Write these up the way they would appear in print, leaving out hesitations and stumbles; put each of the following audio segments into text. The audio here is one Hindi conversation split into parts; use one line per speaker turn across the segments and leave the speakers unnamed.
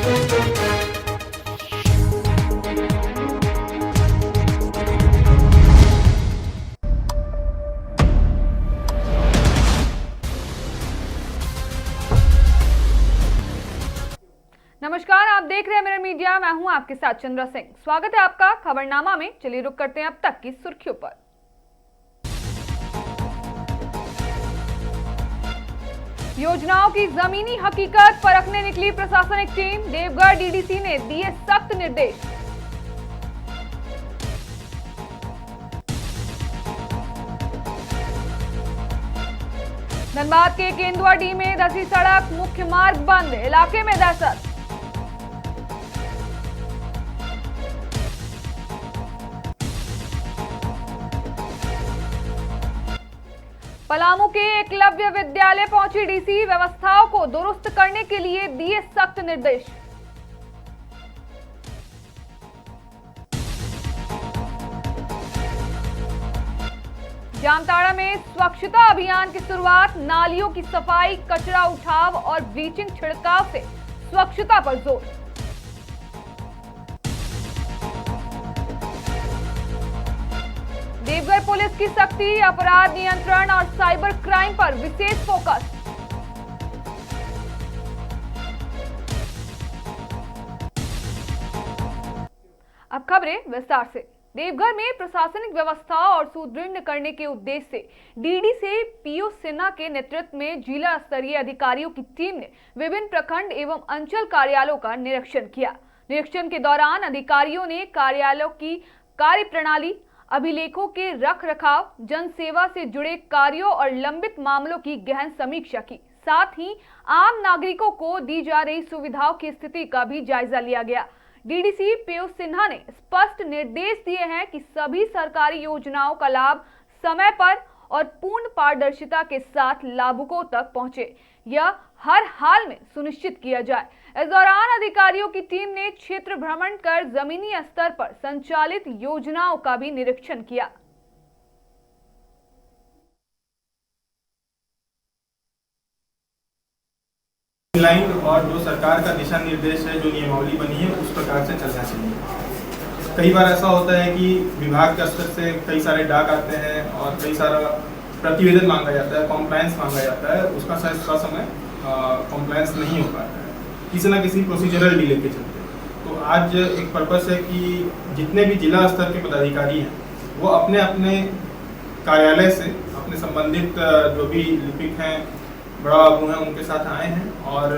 नमस्कार, आप देख रहे हैं मिरर मीडिया। मैं हूं आपके साथ चंद्रा सिंह। स्वागत है आपका खबरनामा में। चलिए रुक करते हैं अब तक की सुर्खियों पर। योजनाओं की जमीनी हकीकत परखने निकली प्रशासनिक टीम। देवगढ़ डीडीसी ने दिए सख्त निर्देश। धनबाद के केंदुआडीह में धंसी सड़क, मुख्य मार्ग बंद, इलाके में दहशत। पलामू के एकलव्य विद्यालय पहुंची डीसी। व्यवस्थाओं को दुरुस्त करने के लिए दिए सख्त निर्देश। जामताड़ा में स्वच्छता अभियान की शुरुआत। नालियों की सफाई, कचरा उठाव और ब्लीचिंग छिड़काव से स्वच्छता पर जोर। देवघर पुलिस की सख्ती, अपराध नियंत्रण और साइबर क्राइम पर विशेष फोकस। अब खबरें विस्तार से। देवघर में प्रशासनिक व्यवस्था और सुदृढ़ करने के उद्देश्य से डीडी से पीओ सिन्हा के नेतृत्व में जिला स्तरीय अधिकारियों की टीम ने विभिन्न प्रखंड एवं अंचल कार्यालयों का निरीक्षण किया। निरीक्षण के दौरान अधिकारियों ने कार्यालयों की कार्य प्रणाली, अभिलेखों के रख रखाव, जन सेवा से जुड़े कार्यों और लंबित मामलों की गहन समीक्षा की। साथ ही आम नागरिकों को दी जा रही सुविधाओं की स्थिति का भी जायजा लिया गया। डीडीसी पीओ सिन्हा ने स्पष्ट निर्देश दिए हैं कि सभी सरकारी योजनाओं का लाभ समय पर और पूर्ण पारदर्शिता के साथ लाभुकों तक पहुंचे, यह हर हाल में सुनिश्चित किया जाए। इस दौरान अधिकारियों की टीम ने क्षेत्र भ्रमण कर जमीनी स्तर पर संचालित योजनाओं का भी निरीक्षण किया।
लाइन और जो सरकार का दिशा निर्देश है, जो नियमावली बनी है, उस प्रकार से चलना चाहिए। कई बार ऐसा होता है कि विभाग के स्तर से कई सारे डाक आते हैं और कई सारा प्रतिवेदन मांगा जाता है, कॉम्प्लायंस मांगा जाता है, उसका शायद समय कॉम्प्लायंस नहीं हो पाता है, किसी न किसी प्रोसीजरल डिले के चलते। तो आज एक पर्पस है कि जितने भी जिला स्तर के पदाधिकारी हैं वो अपने अपने कार्यालय से अपने संबंधित जो भी लिपिक हैं, बड़ा बाबू हैं, उनके साथ आए हैं और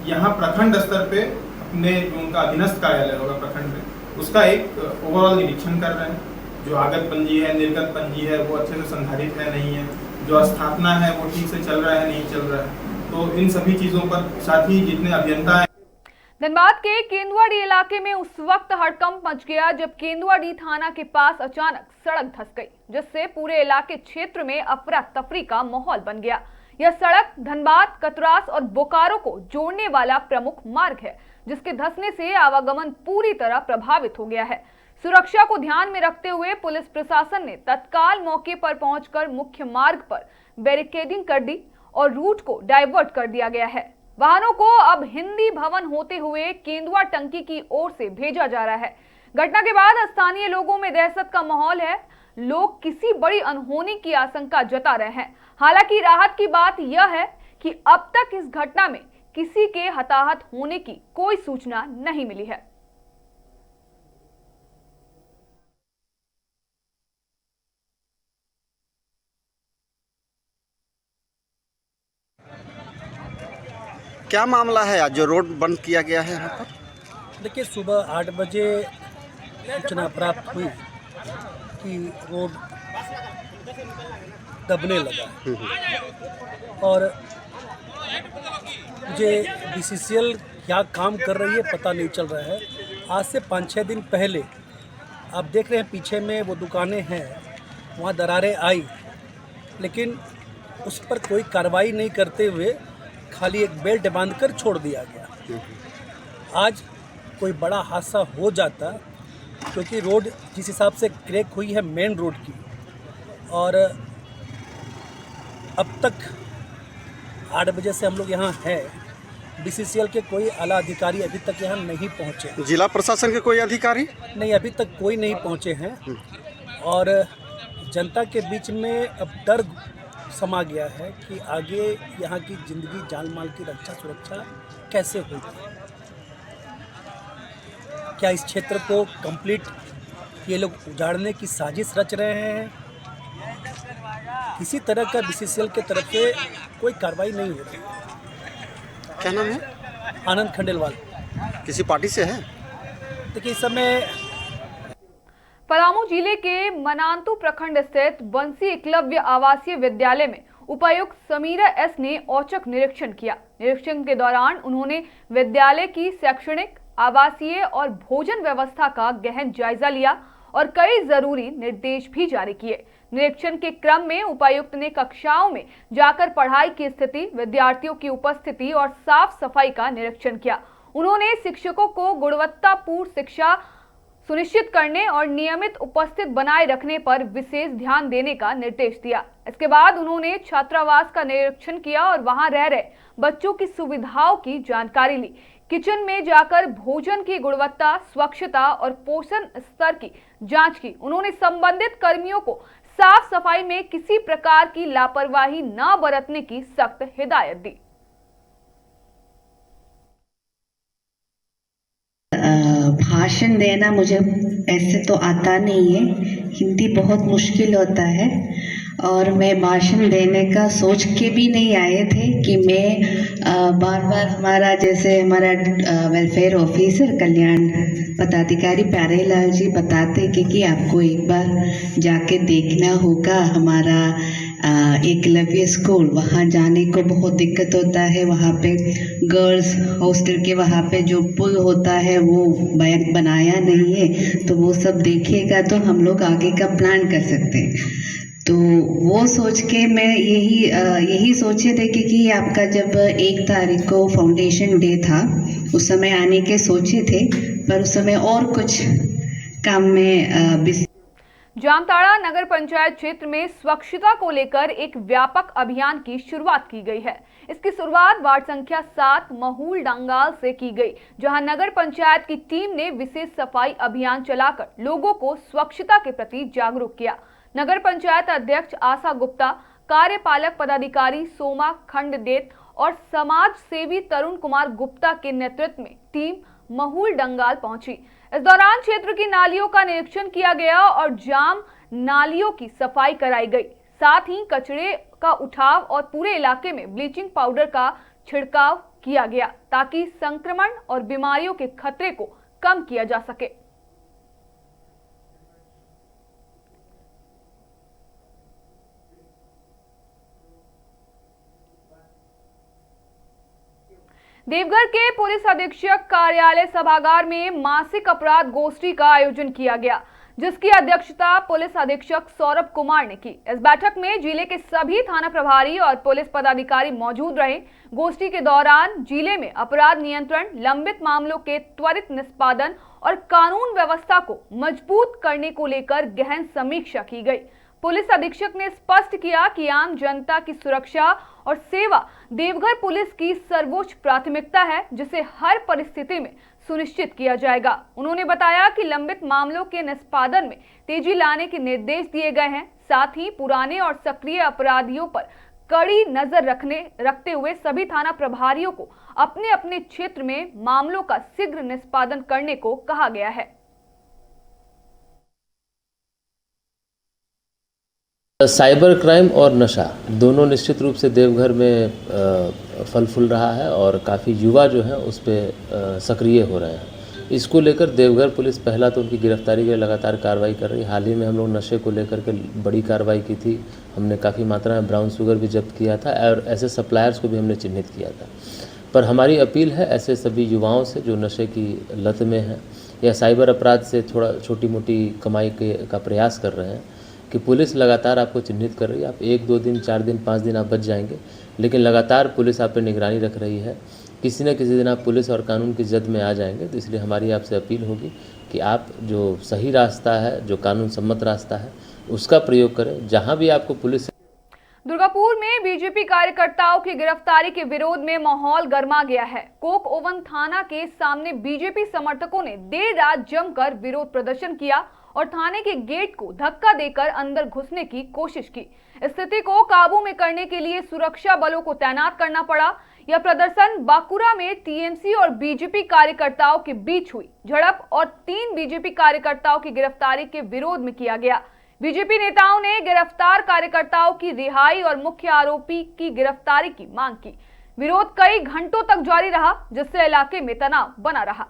यहाँ प्रखंड स्तर पे अपने जो उनका अधीनस्थ कार्यालय होगा प्रखंड में, उसका एक ओवरऑल निरीक्षण कर रहे हैं। जो आगत पंजी है, निर्गत पंजी है, वो अच्छे से संधारित है नहीं है, जो स्थापना है वो ठीक से चल रहा है नहीं चल रहा है, तो इन सभी चीजों पर साथ ही जितने अभियंता हैं।
धनबाद के केंदुआडीह इलाके में उस वक्त हड़कंप मच गया जब केंदुआडीह थाना के पास अचानक सड़क धंस गई, जिससे पूरे इलाके क्षेत्र में अफरा तफरी का माहौल बन गया। यह सड़क धनबाद, कतरास और बोकारो को जोड़ने वाला प्रमुख मार्ग है, जिसके धंसने से आवागमन पूरी तरह प्रभावित हो गया है। सुरक्षा को ध्यान में रखते हुए पुलिस प्रशासन ने तत्काल मौके पर पहुंचकर मुख्य मार्ग पर बैरिकेडिंग कर दी और रूट को डाइवर्ट कर दिया गया है। वाहनों को अब हिंदी भवन होते हुए केंदुआ टंकी की ओर से भेजा जा रहा है। घटना के बाद स्थानीय लोगों में दहशत का माहौल है। लोग किसी बड़ी अनहोनी की आशंका जता रहे हैं। हालांकि राहत की बात यह है कि अब तक इस घटना में किसी के हताहत होने की कोई सूचना नहीं मिली है।
क्या मामला है आज जो रोड बंद किया गया है यहाँ पर?
देखिए, सुबह 8 बजे सूचना प्राप्त हुई कि रोड दबने लगा और मुझे बीसीसीएल क्या काम कर रही है पता नहीं चल रहा है। आज से 5-6 दिन पहले आप देख रहे हैं पीछे में वो दुकानें हैं, वहाँ दरारें आई, लेकिन उस पर कोई कार्रवाई नहीं करते हुए खाली एक बेल्ट बांधकर छोड़ दिया गया। आज कोई बड़ा हादसा हो जाता, क्योंकि रोड जिस हिसाब से क्रैक हुई है मेन रोड की, और अब तक 8 बजे से हम लोग यहाँ हैं बीसीसीएल के कोई आला अधिकारी अभी तक यहाँ नहीं पहुँचे।
जिला प्रशासन के कोई अधिकारी
नहीं, अभी तक कोई नहीं पहुँचे हैं। और जनता के बीच में अब डर समा गया है कि आगे यहाँ की ज़िंदगी जान माल की रक्षा सुरक्षा कैसे होगी। क्या इस क्षेत्र को कंप्लीट ये लोग उजाड़ने की साजिश रच रहे हैं? किसी तरह का बीसीसीएल के तरफ से कोई कार्रवाई नहीं हो रही।
क्या नाम है?
आनंद खंडेलवाल।
किसी पार्टी से है?
देखिए, इस समय
पलामू जिले के मनांतु प्रखंड स्थित बंसी एकलव्य आवासीय विद्यालय में उपायुक्त समीरा एस ने औचक निरीक्षण किया। निरीक्षण के दौरान उन्होंने विद्यालय की शैक्षणिक, आवासीय और भोजन व्यवस्था का गहन जायजा लिया और कई जरूरी निर्देश भी जारी किए। निरीक्षण के क्रम में उपायुक्त ने कक्षाओं में जाकर पढ़ाई की स्थिति, विद्यार्थियों की उपस्थिति और साफ सफाई का निरीक्षण किया। उन्होंने शिक्षकों को गुणवत्तापूर्ण शिक्षा सुनिश्चित करने और नियमित उपस्थित बनाए रखने पर विशेष ध्यान देने का निर्देश दिया। इसके बाद उन्होंने छात्रावास का निरीक्षण किया और वहां रह रहे बच्चों की सुविधाओं की जानकारी ली। किचन में जाकर भोजन की गुणवत्ता, स्वच्छता और पोषण स्तर की जांच की। उन्होंने संबंधित कर्मियों को साफ सफाई में किसी प्रकार की लापरवाही न बरतने की सख्त हिदायत दी।
भाषण देना मुझे ऐसे तो आता नहीं है, हिंदी बहुत मुश्किल होता है और मैं भाषण देने का सोच के भी नहीं आए थे कि मैं बार बार हमारा वेलफेयर ऑफिसर कल्याण पदाधिकारी प्यारेलाल जी बताते कि आपको एक बार जाके देखना होगा हमारा एकलव्य स्कूल। वहाँ जाने को बहुत दिक्कत होता है, वहाँ पे गर्ल्स हॉस्टल के वहाँ पे जो पुल होता है वो बनाया नहीं है, तो वो सब देखेगा तो हम लोग आगे का प्लान कर सकते हैं। तो वो सोच के मैं यही सोचे थे कि आपका जब 1 तारीख को फाउंडेशन डे था उस समय आने के सोचे थे, पर उस समय और कुछ काम में
जामताड़ा नगर पंचायत क्षेत्र में स्वच्छता को लेकर एक व्यापक अभियान की शुरुआत की गई है। इसकी शुरुआत वार्ड संख्या 7 महूल डांगाल से की गई, जहां नगर पंचायत की टीम ने विशेष सफाई अभियान चलाकर लोगों को स्वच्छता के प्रति जागरूक किया। नगर पंचायत अध्यक्ष आशा गुप्ता, कार्यपालक पदाधिकारी सोमा खंडदेत और समाज सेवी तरुण कुमार गुप्ता के नेतृत्व में टीम महूल डंगाल पहुंची। इस दौरान क्षेत्र की नालियों का निरीक्षण किया गया और जाम नालियों की सफाई कराई गई। साथ ही कचरे का उठाव और पूरे इलाके में ब्लीचिंग पाउडर का छिड़काव किया गया ताकि संक्रमण और बीमारियों के खतरे को कम किया जा सके। देवघर के पुलिस अधीक्षक कार्यालय सभागार में मासिक अपराध गोष्ठी का आयोजन किया गया, जिसकी अध्यक्षता पुलिस अधीक्षक सौरभ कुमार ने की। इस बैठक में जिले के सभी थाना प्रभारी और पुलिस पदाधिकारी मौजूद रहे। गोष्ठी के दौरान जिले में अपराध नियंत्रण, लंबित मामलों के त्वरित निष्पादन और कानून व्यवस्था को मजबूत करने को लेकर गहन समीक्षा की गई। पुलिस अधीक्षक ने स्पष्ट किया कि आम जनता की सुरक्षा और सेवा देवघर पुलिस की सर्वोच्च प्राथमिकता है, जिसे हर परिस्थिति में सुनिश्चित किया जाएगा। उन्होंने बताया कि लंबित मामलों के निष्पादन में तेजी लाने के निर्देश दिए गए हैं। साथ ही पुराने और सक्रिय अपराधियों पर कड़ी नजर रखते हुए सभी थाना प्रभारियों को अपने अपने क्षेत्र में मामलों का शीघ्र निष्पादन करने को कहा गया है।
साइबर क्राइम और नशा दोनों निश्चित रूप से देवघर में फल फूल रहा है और काफ़ी युवा जो हैं उस पर सक्रिय हो रहे हैं। इसको लेकर देवघर पुलिस पहला तो उनकी गिरफ्तारी के लिए लगातार कार्रवाई कर रही है। हाल ही में हम लोग नशे को लेकर के बड़ी कार्रवाई की थी। हमने काफ़ी मात्रा में ब्राउन शुगर भी जब्त किया था और ऐसे सप्लायर्स को भी हमने चिन्हित किया था। पर हमारी अपील है ऐसे सभी युवाओं से जो नशे की लत में हैं या साइबर अपराध से थोड़ा छोटी मोटी कमाई का प्रयास कर रहे हैं कि पुलिस लगातार आपको चिन्हित कर रही है। आप 1, 2 दिन, 4 दिन, 5 दिन आप बच जाएंगे, लेकिन लगातार पुलिस आप पर निगरानी रख रही है। किसी न किसी दिन आप पुलिस और कानून की जद में आ जाएंगे। तो इसलिए हमारी आपसे अपील होगी कि आप जो सही रास्ता है, जो कानून सम्मत रास्ता है, उसका प्रयोग करें। जहाँ भी आपको पुलिस
दुर्गापुर में बीजेपी कार्यकर्ताओं की गिरफ्तारी के विरोध में माहौल गर्मा गया है। कोक ओवन थाना के सामने बीजेपी समर्थकों ने देर रात जमकर विरोध प्रदर्शन किया और थाने के गेट को धक्का देकर अंदर घुसने की कोशिश की। स्थिति को काबू में करने के लिए सुरक्षा बलों को तैनात करना पड़ा। यह प्रदर्शन बांकुरा में टीएमसी और बीजेपी कार्यकर्ताओं के बीच हुई झड़प और 3 बीजेपी कार्यकर्ताओं की गिरफ्तारी के विरोध में किया गया। बीजेपी नेताओं ने गिरफ्तार कार्यकर्ताओं की रिहाई और मुख्य आरोपी की गिरफ्तारी की मांग की। विरोध कई घंटों तक जारी रहा, जिससे इलाके में तनाव बना रहा।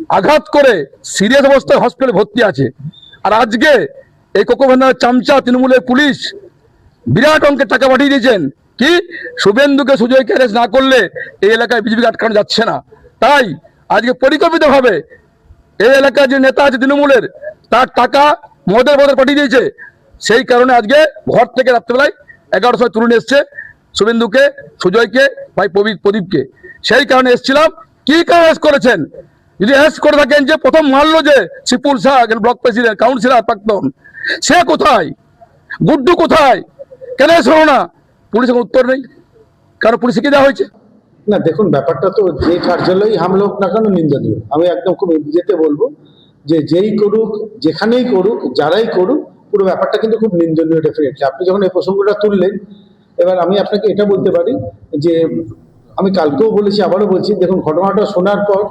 আঘাত করে সিরিয়াস অবস্থায় হসপিটালে ভর্তি আছে। আর আজকে এই কোকোভেনার চামচা তৃণমূলের পুলিশ বিরাট অঙ্কের টাকা পাঠিয়ে দিয়েছেন কি শুভেন্দুকে সুজয়কে অ্যারেস্ট না করলে এই এলাকায় বিজেপিকে আটকানো যাচ্ছে না। তাই আজকে পরিকল্পিতভাবে এই এলাকার যে নেতা আছে তৃণমূলের তার টাকা মদের বদলে পাঠিয়ে দিয়েছে। সেই কারণে আজকে ঘর থেকে রাত্রেবেলায় 11টার সময় তুলে এসছে শুভেন্দুকে সুজয়কে ভাই প্রদীপকে। সেই কারণে এসেছিলাম কি কারণে অ্যারেস্ট করেছেন। যদি অ্যারেস্ট করে থাকেন যে প্রথম মারলো যে শিপুল শাহ ব্লক প্রেসিডেন্ট কাউন্সিলর প্রাক্তন সে কোথায়, গুড্ডু কোথায়, কেন শোনো না? পুলিশের উত্তর নেই, কারণ পুলিশকে দেওয়া হয়েছে
না। দেখুন ব্যাপারটা তো যে কার্যালয়ে হামলা হোক না কেন নিন্দনীয়। আমি একদম খুব ইংরেজিতে বলবো যে যেই করুক যেখানেই করুক যারাই করুক পুরো ব্যাপারটা কিন্তু খুব নিন্দনীয়। ডেফিনেটলি আপনি যখন এই প্রসঙ্গটা তুললেন, এবার আমি আপনাকে এটা বলতে পারি যে আমি কালকেও বলেছি আবারও বলছি, দেখুন ঘটনাটা শোনার পর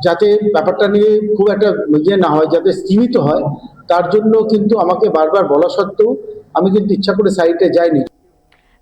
যাতে ব্যাপারটা নিয়ে খুব একটা ইয়ে না হয়, যাতে সীমিত হয়, তার জন্য কিন্তু আমাকে বারবার বলা সত্ত্বেও আমি কিন্তু ইচ্ছা করে সাইটে যাইনি।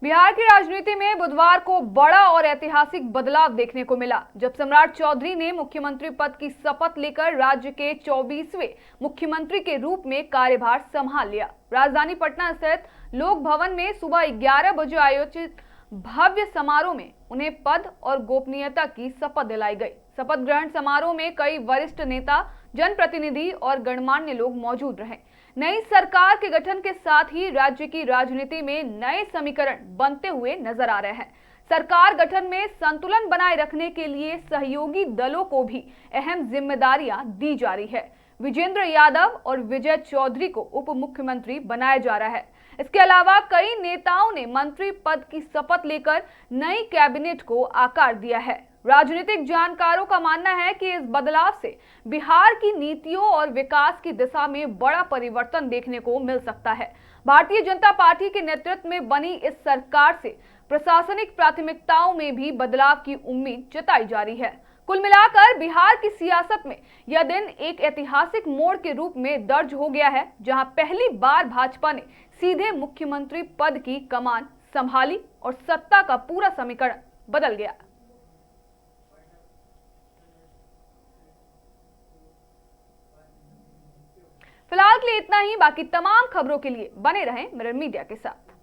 बिहार की राजनीति में बुधवार को बड़ा और ऐतिहासिक बदलाव देखने को मिला, जब सम्राट चौधरी ने मुख्यमंत्री पद की शपथ लेकर राज्य के 24वें मुख्यमंत्री के रूप में कार्यभार संभाल लिया। राजधानी पटना स्थित लोक भवन में सुबह 11 बजे आयोजित भव्य समारोह में उन्हें पद और गोपनीयता की शपथ दिलाई गई। शपथ ग्रहण समारोह में कई वरिष्ठ नेता, जनप्रतिनिधि और गणमान्य लोग मौजूद रहे। नई सरकार के गठन के साथ ही राज्य की राजनीति में नए समीकरण बनते हुए नजर आ रहे हैं। सरकार गठन में संतुलन बनाए रखने के लिए सहयोगी दलों को भी अहम जिम्मेदारियां दी जा रही है। विजेंद्र यादव और विजय चौधरी को उप मुख्यमंत्री बनाया जा रहा है। इसके अलावा कई नेताओं ने मंत्री पद की शपथ लेकर नई कैबिनेट को आकार दिया है। राजनीतिक जानकारों का मानना है कि इस बदलाव से बिहार की नीतियों और विकास की दिशा में बड़ा परिवर्तन देखने को मिल सकता है। भारतीय जनता पार्टी के नेतृत्व में बनी इस सरकार से प्रशासनिक प्राथमिकताओं में भी बदलाव की उम्मीद जताई जा रही है। कुल मिलाकर बिहार की सियासत में यह दिन एक ऐतिहासिक मोड़ के रूप में दर्ज हो गया है, जहां पहली बार भाजपा ने सीधे मुख्यमंत्री पद की कमान संभाली और सत्ता का पूरा समीकरण बदल गया। फिलहाल के लिए इतना ही। बाकी तमाम खबरों के लिए बने रहें मिरर मीडिया के साथ।